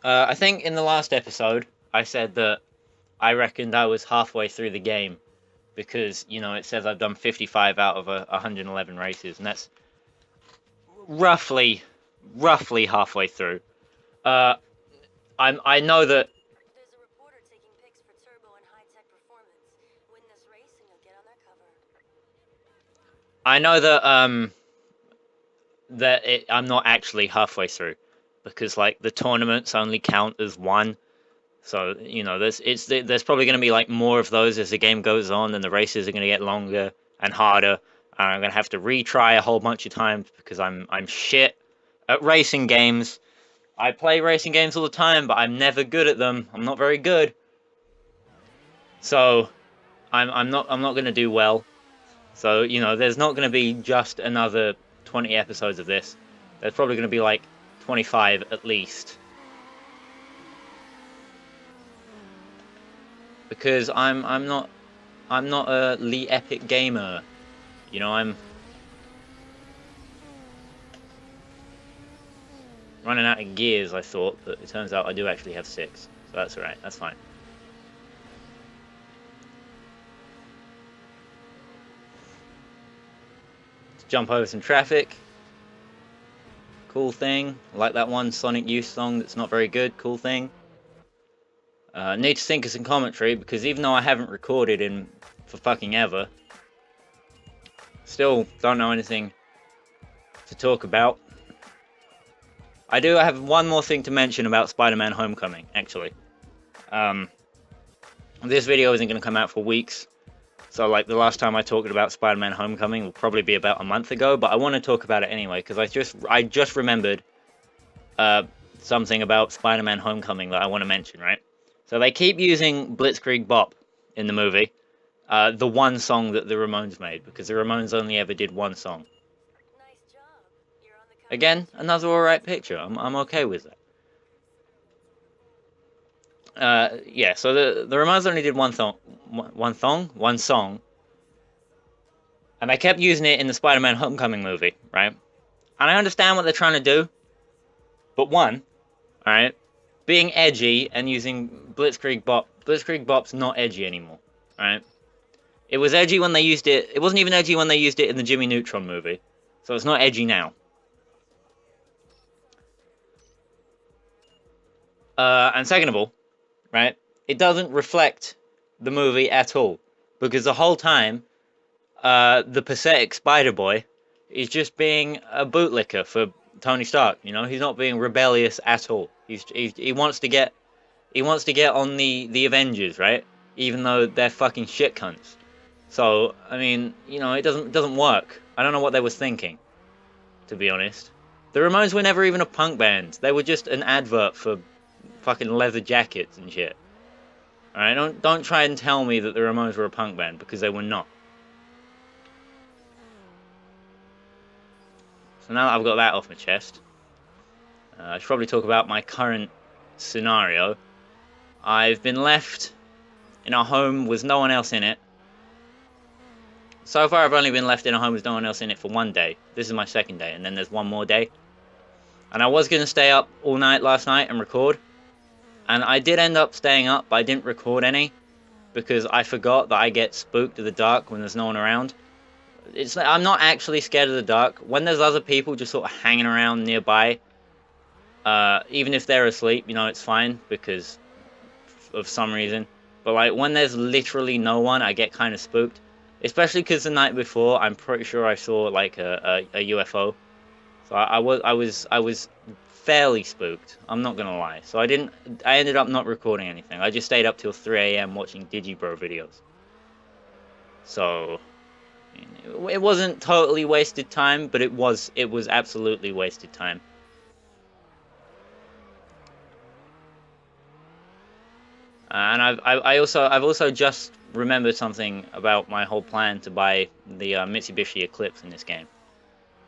I think in the last episode, I said that I reckoned I was halfway through the game because, it says I've done 55 out of 111 races, and that's roughly, roughly halfway through. Uh, I know that There's a reporter taking pics for turbo and high-tech performance. Win this race and you'll get on their cover. I know that I'm not actually halfway through because like the tournaments only count as one. So there's probably going to be like more of those as the game goes on, and the races are going to get longer and harder. And I'm going to have to retry a whole bunch of times because I'm shit at racing games. I play racing games all the time, but I'm never good at them. I'm not very good. So I'm not going to do well. So there's not going to be just another 20 episodes of this. There's probably going to be like 25 at least. Because I'm not a Lee Epic gamer. I'm running out of gears, I thought, but it turns out I do actually have 6. So that's alright, that's fine. Let's jump over some traffic. Cool thing. I like that one Sonic Youth song that's not very good. Cool thing. Need to think of some commentary because even though I haven't recorded for fucking ever, still don't know anything to talk about. I do have one more thing to mention about Spider-Man Homecoming, actually. This video isn't going to come out for weeks, so like the last time I talked about Spider-Man Homecoming will probably be about a month ago, but I want to talk about it anyway, because I just remembered something about Spider-Man Homecoming that I want to mention, right? So they keep using Blitzkrieg Bop in the movie, the one song that the Ramones made, because the Ramones only ever did one song. Nice job. You're on the cover. Again, another alright picture. I'm okay with that. Yeah. So the Ramones only did one song, and they kept using it in the Spider-Man Homecoming movie, right? And I understand what they're trying to do, but all right, being edgy and using Blitzkrieg Bop. Blitzkrieg Bop's not edgy anymore, right? It was edgy when they used it. It wasn't even edgy when they used it in the Jimmy Neutron movie, so it's not edgy now. And second of all, right, it doesn't reflect the movie at all because the whole time, the pathetic Spider Boy is just being a bootlicker for Tony Stark. He's not being rebellious at all. He wants to get on the Avengers, right? Even though they're fucking shit cunts. So I mean, it doesn't work. I don't know what they was thinking, to be honest. The Ramones were never even a punk band. They were just an advert for fucking leather jackets and shit. Alright, don't try and tell me that the Ramones were a punk band, because they were not. So now that I've got that off my chest, I should probably talk about my current scenario. I've been left in a home with no one else in it. So far I've only been left in a home with no one else in it for one day. This is my second day, and then there's one more day. And I was going to stay up all night last night and record. And I did end up staying up, but I didn't record any. Because I forgot that I get spooked in the dark when there's no one around. I'm not actually scared of the dark. When there's other people just sort of hanging around nearby, even if they're asleep, it's fine because of some reason. But like when there's literally no one, I get kind of spooked. Especially because the night before, I'm pretty sure I saw like a UFO. So I was fairly spooked. I'm not gonna lie. So I ended up not recording anything. I just stayed up till 3 a.m. watching Digibro videos. So it wasn't totally wasted time, but it was absolutely wasted time. And I've also just remembered something about my whole plan to buy the Mitsubishi Eclipse in this game,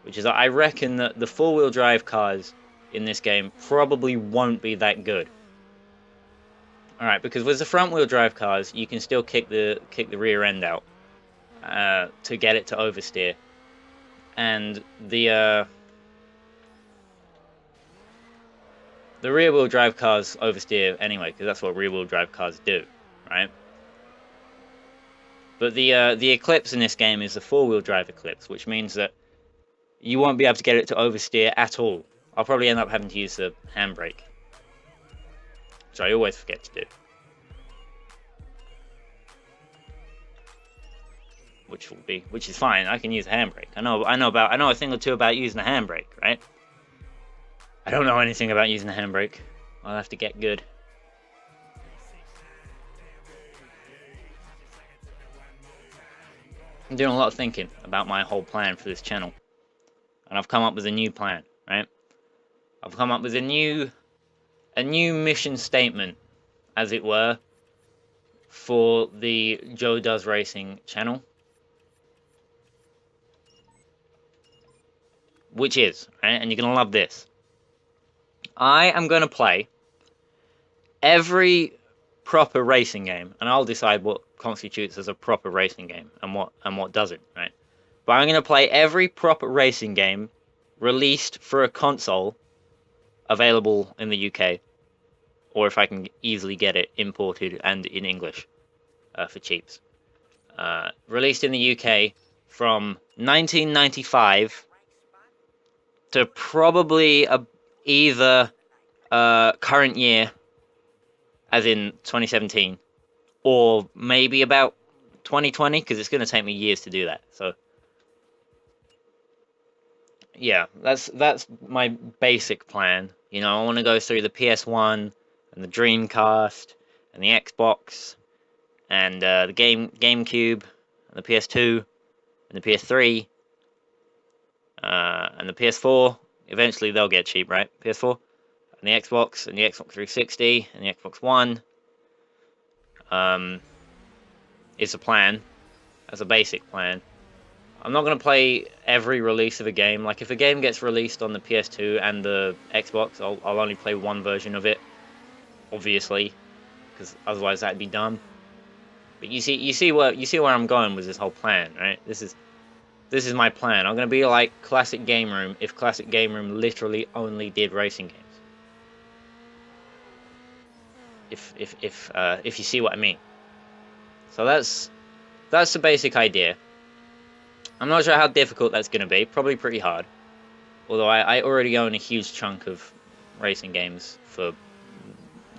which is that I reckon that the 4-wheel drive cars in this game probably won't be that good. All right, because with the front-wheel drive cars, you can still kick the rear end out to get it to oversteer, and the rear-wheel drive cars oversteer anyway, because that's what rear-wheel drive cars do, right? But the Eclipse in this game is the four-wheel drive Eclipse, which means that you won't be able to get it to oversteer at all. I'll probably end up having to use the handbrake, which I always forget to do. Which is fine. I can use a handbrake. I know a thing or two about using a handbrake, right? I don't know anything about using a handbrake. I'll have to get good. I'm doing a lot of thinking about my whole plan for this channel. And I've come up with a new plan, right? I've come up with a new mission statement, as it were, for the Joe Does Racing channel. Which is, right, and you're going to love this. I am going to play every proper racing game, and I'll decide what constitutes as a proper racing game and what doesn't, right? But I'm going to play every proper racing game released for a console available in the UK, or if I can easily get it imported and in English for cheaps. Released in the UK from 1995 to probably either current year, as in 2017, or maybe about 2020, because it's going to take me years to do that. So yeah, that's my basic plan. You know, I want to go through the PS1 and the Dreamcast and the Xbox and the GameCube and the PS2 and the PS3 and the PS4. Eventually they'll get cheap, right? PS4 and the Xbox 360 and the Xbox One. It's a plan. That's a basic plan. I'm not going to play every release of a game. Like, if a game gets released on the PS2 and the Xbox, I'll only play one version of it, obviously, because otherwise that'd be dumb. But you see where I'm going with this whole plan, right? This is my plan. I'm going to be like Classic Game Room if Classic Game Room literally only did racing games. If you see what I mean. So that's the basic idea. I'm not sure how difficult that's going to be. Probably pretty hard. Although I already own a huge chunk of racing games for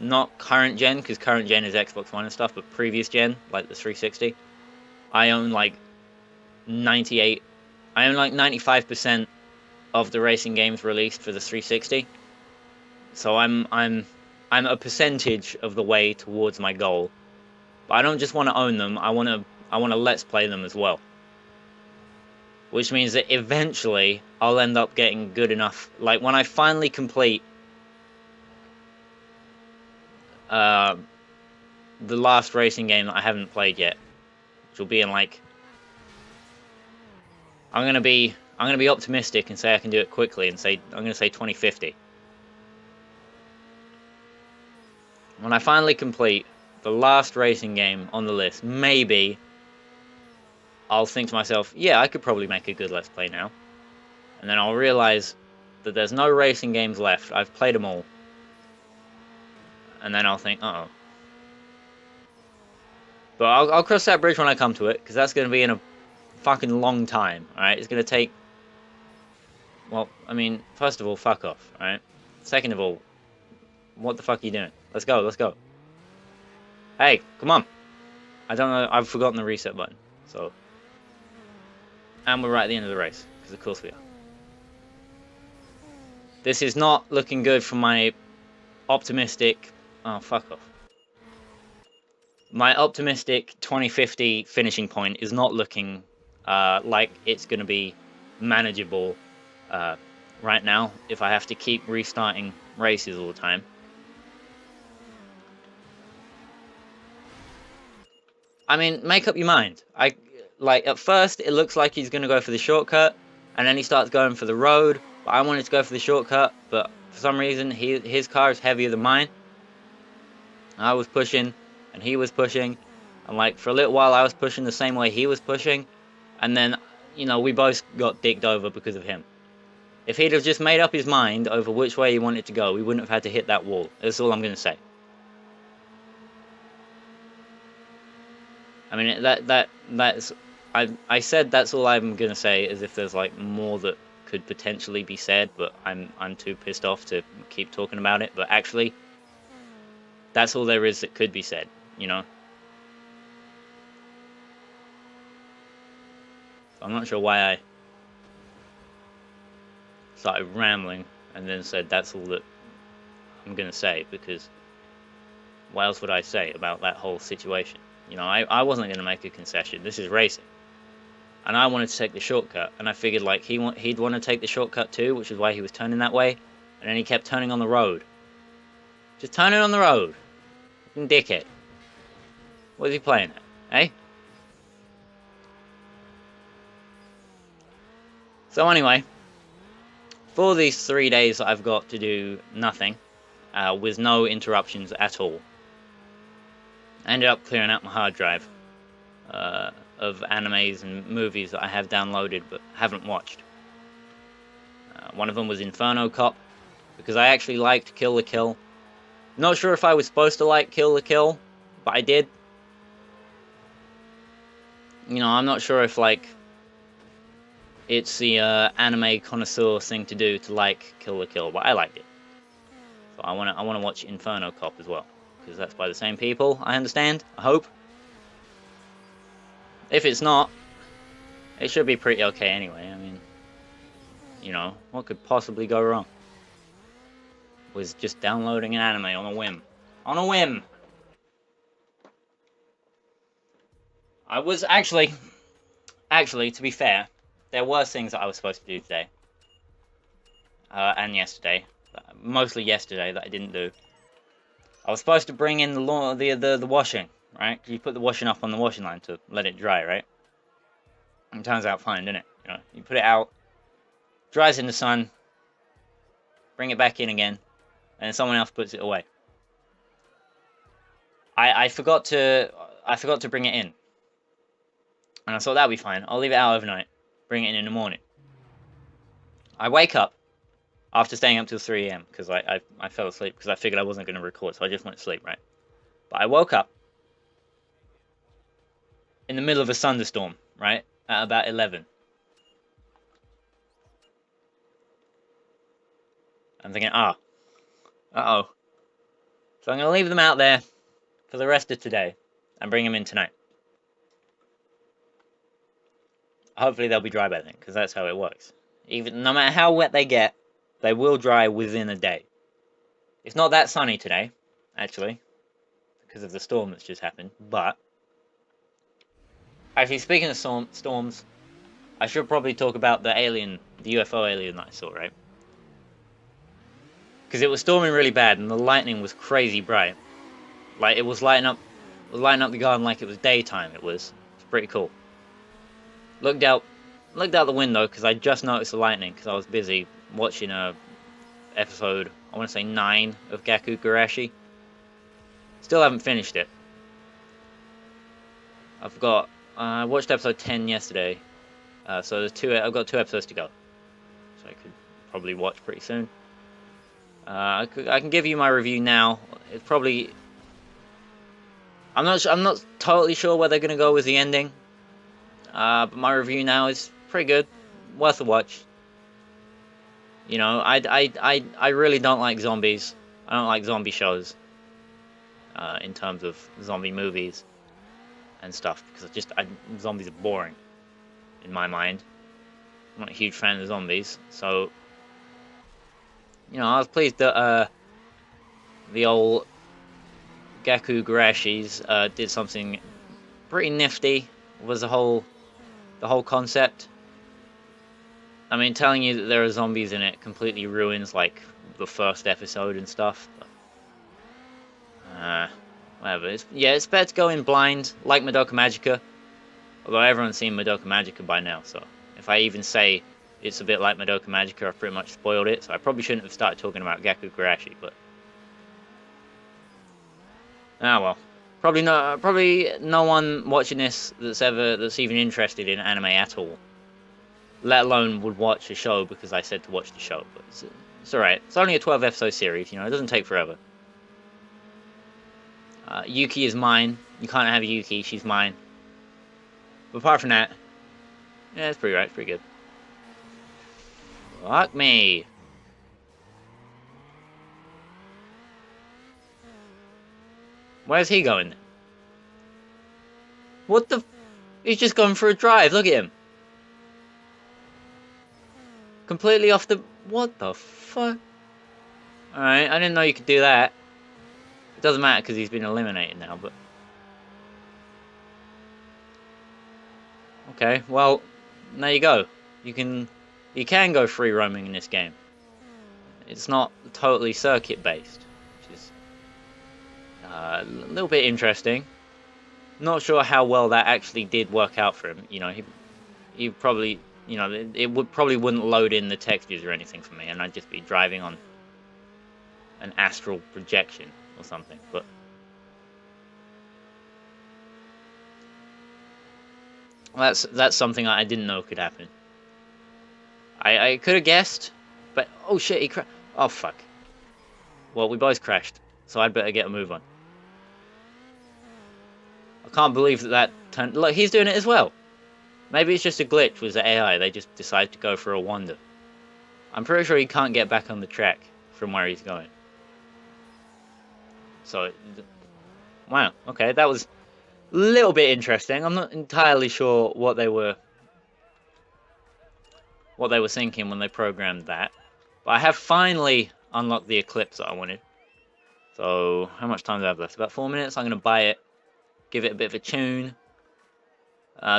not current gen, because current gen is Xbox One and stuff, but previous gen, like the 360. I own like 95% of the racing games released for the 360. So I'm a percentage of the way towards my goal. But I don't just want to own them. I want to let's play them as well. Which means that eventually I'll end up getting good enough. Like, when I finally complete the last racing game that I haven't played yet, which will be in like, I'm gonna be optimistic and say I can do it quickly and say I'm gonna say 2050. When I finally complete the last racing game on the list, maybe I'll think to myself, yeah, I could probably make a good Let's Play now. And then I'll realize that there's no racing games left. I've played them all. And then I'll think, uh-oh. But I'll cross that bridge when I come to it, because that's going to be in a fucking long time, alright? It's going to take... Well, I mean, first of all, fuck off, alright? Second of all, what the fuck are you doing? Let's go, let's go. Hey, come on. I don't know, I've forgotten the reset button, so... And we're right at the end of the race, because of course we are. This is not looking good for my optimistic... Oh, fuck off. My optimistic 2050 finishing point is not looking like it's going to be manageable right now if I have to keep restarting races all the time. I mean, make up your mind. Like, at first, it looks like he's going to go for the shortcut, and then he starts going for the road. But I wanted to go for the shortcut, but for some reason, his car is heavier than mine. I was pushing, and he was pushing, and like, for a little while, I was pushing the same way he was pushing, and then, you know, we both got dicked over because of him. If he'd have just made up his mind over which way he wanted to go, we wouldn't have had to hit that wall. That's all I'm going to say. I mean, that's... I said that's all I'm going to say, as if there's, like, more that could potentially be said, but I'm too pissed off to keep talking about it. But actually, that's all there is that could be said, you know? So I'm not sure why I started rambling and then said that's all that I'm going to say, because what else would I say about that whole situation? You know, I wasn't going to make a concession. This is racing. And I wanted to take the shortcut, and I figured, like, he'd want to take the shortcut too, which is why he was turning that way, and then he kept turning on the road. Just turning on the road. Fucking dickhead. What is he playing at, eh? So anyway, for these 3 days that I've got to do nothing, with no interruptions at all, I ended up clearing out my hard drive of animes and movies that I have downloaded but haven't watched. One of them was Inferno Cop, because I actually liked Kill la Kill. Not sure if I was supposed to like Kill la Kill, but I did. You know, I'm not sure if, like, it's the anime connoisseur thing to do to like Kill la Kill, but I liked it. So I want to watch Inferno Cop as well, because that's by the same people, I understand, I hope. If it's not, it should be pretty okay anyway. I mean, you know, what could possibly go wrong with just downloading an anime on a whim? On a whim! I was actually, to be fair, there were things that I was supposed to do today. And yesterday. Mostly yesterday that I didn't do. I was supposed to bring in the washing, right? You put the washing up on the washing line to let it dry, right? And it turns out fine, didn't it? You know, you put it out, dries in the sun, bring it back in again, and then someone else puts it away. I forgot to bring it in. And I thought that'd be fine. I'll leave it out overnight. Bring it in the morning. I wake up after staying up till 3 AM because I fell asleep because I figured I wasn't going to record, so I just went to sleep, right? But I woke up in the middle of a thunderstorm, right? At about 11. I'm thinking, uh-oh. So I'm going to leave them out there for the rest of today and bring them in tonight. Hopefully they'll be dry by then, because that's how it works. No matter how wet they get, they will dry within a day. It's not that sunny today, actually, because of the storm that's just happened, but... Actually, speaking of storms, I should probably talk about the UFO alien that I saw, right? Because it was storming really bad, and the lightning was crazy bright. Like, it was lighting up the garden like it was daytime, It's pretty cool. Looked out the window because I just noticed the lightning because I was busy watching episode, I want to say 9 of Gaku Garashi. Still haven't finished it. I watched episode 10 yesterday, so I've got 2 episodes to go. So I could probably watch pretty soon. I can give you my review now. It's probably... I'm not totally sure where they're going to go with the ending. But my review now is pretty good, worth a watch. You know, I really don't like zombies. I don't like zombie shows. In terms of zombie movies and stuff, because zombies are boring in my mind. I'm not a huge fan of zombies, so you know, I was pleased that the old Gaku Garashis did something pretty nifty. Was the whole concept. I mean, telling you that there are zombies in it completely ruins, like, the first episode and stuff. But, whatever. It's better to go in blind, like Madoka Magica. Although everyone's seen Madoka Magica by now, so if I even say it's a bit like Madoka Magica, I've pretty much spoiled it. So I probably shouldn't have started talking about Gaku Garashi, but... well. Probably no one watching this that's even interested in anime at all let alone would watch a show because I said to watch the show. But it's alright. It's only a 12 episode series, you know, it doesn't take forever. Yuki is mine. You can't have Yuki, she's mine. But apart from that, yeah, it's pretty right, it's pretty good. Fuck me. Where's he going? What the? He's just going for a drive, look at him. Completely off the... What the fuck? Alright, I didn't know you could do that. It doesn't matter because he's been eliminated now, but... Okay, well, there you go. You can go free roaming in this game. It's not totally circuit based, which is a little bit interesting. Not sure how well that actually did work out for him. You know, he probably, you know, it probably wouldn't load in the textures or anything for me, and I'd just be driving on an astral projection or something. But that's something I didn't know could happen. I could have guessed, but oh shit, he crashed. Oh fuck. Well, we both crashed, so I'd better get a move on. I can't believe that turned... Look, he's doing it as well. Maybe it's just a glitch with the AI. They just decided to go for a wander. I'm pretty sure he can't get back on the track from where he's going. So, wow. Okay, that was a little bit interesting. I'm not entirely sure what they were thinking when they programmed that. But I have finally unlocked the Eclipse that I wanted. So, how much time do I have left? About 4 minutes. I'm going to buy it. Give it a bit of a tune.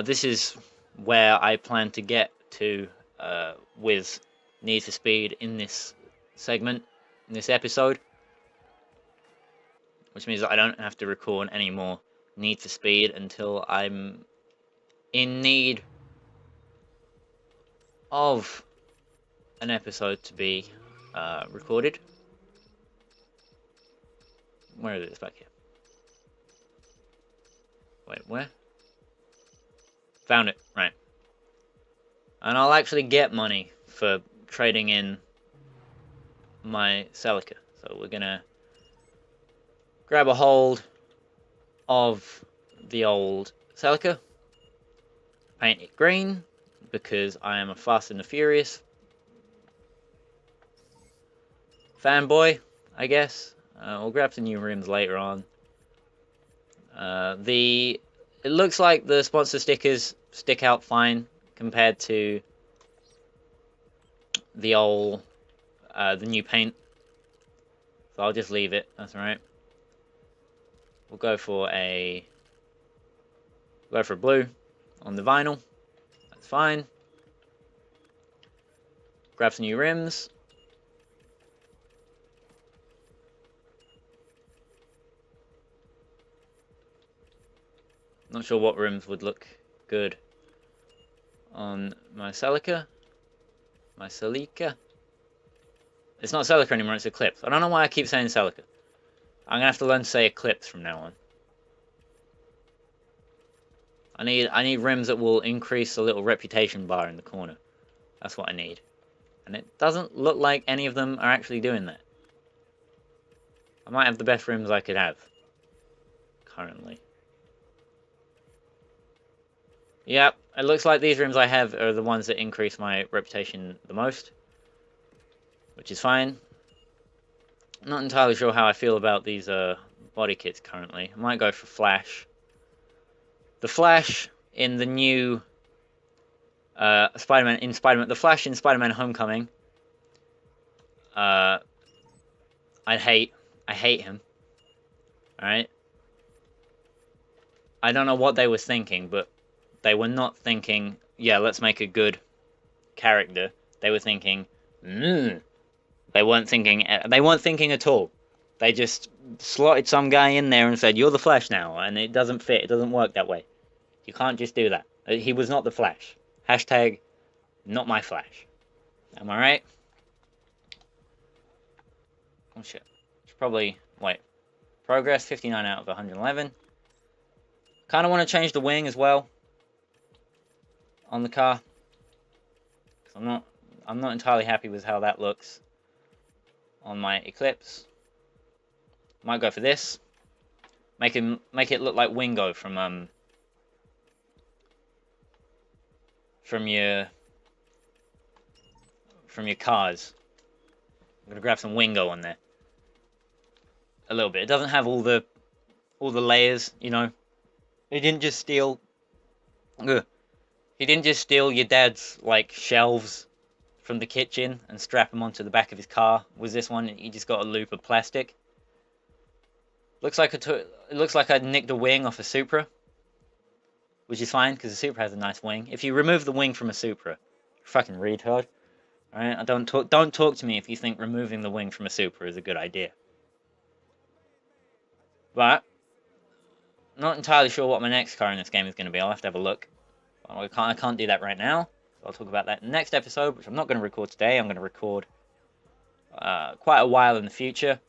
This is where I plan to get to with Need for Speed in this segment, in this episode. Which means that I don't have to record any more Need for Speed until I'm in need of an episode to be recorded. Where is it? It's back here. Wait, where? Found it, right. And I'll actually get money for trading in my Celica. So we're gonna grab a hold of the old Celica, paint it green, because I am a Fast and the Furious fanboy, I guess. We'll grab some new rims later on. It looks like the sponsor stickers stick out fine compared to the old, the new paint. So I'll just leave it. That's alright. We'll go for blue on the vinyl. That's fine. Grab some new rims. Not sure what rims would look good on my Celica. My Celica. It's not Celica anymore, it's Eclipse. I don't know why I keep saying Celica. I'm gonna have to learn to say Eclipse from now on. I need rims that will increase the little reputation bar in the corner. That's what I need. And it doesn't look like any of them are actually doing that. I might have the best rims I could have currently. Yep, it looks like these rims I have are the ones that increase my reputation the most. Which is fine. I'm not entirely sure how I feel about these body kits currently. I might go for Flash. The Flash in the new Spider-Man, the Flash in Spider-Man Homecoming. I hate him. Alright? I don't know what they were thinking, but they were not thinking, yeah, let's make a good character. They were thinking, They weren't thinking at all. They just slotted some guy in there and said, you're the Flash now, and it doesn't fit, it doesn't work that way. You can't just do that. He was not the Flash. Hashtag, not my Flash. Am I right? Oh shit. Should probably, wait. Progress, 59 out of 111. Kind of want to change the wing as well on the car. I'm not entirely happy with how that looks on my Eclipse. Might go for this. Make it look like Wingo from your cars. I'm gonna grab some Wingo on there. A little bit. It doesn't have all the layers, you know. He didn't just steal. He didn't just steal your dad's like shelves from the kitchen and strap them onto the back of his car. Was this one? He just got a loop of plastic. Looks like it looks like I nicked a wing off a Supra, which is fine because the Supra has a nice wing. If you remove the wing from a Supra, you're fucking retard. All right, don't talk to me if you think removing the wing from a Supra is a good idea. But not entirely sure what my next car in this game is going to be. I'll have to have a look. I can't do that right now. So I'll talk about that in the next episode, which I'm not going to record today. I'm going to record quite a while in the future.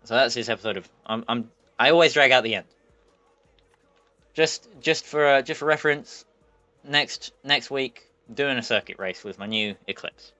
So that's this episode of I always drag out the end. Just for reference, next week doing a circuit race with my new Eclipse.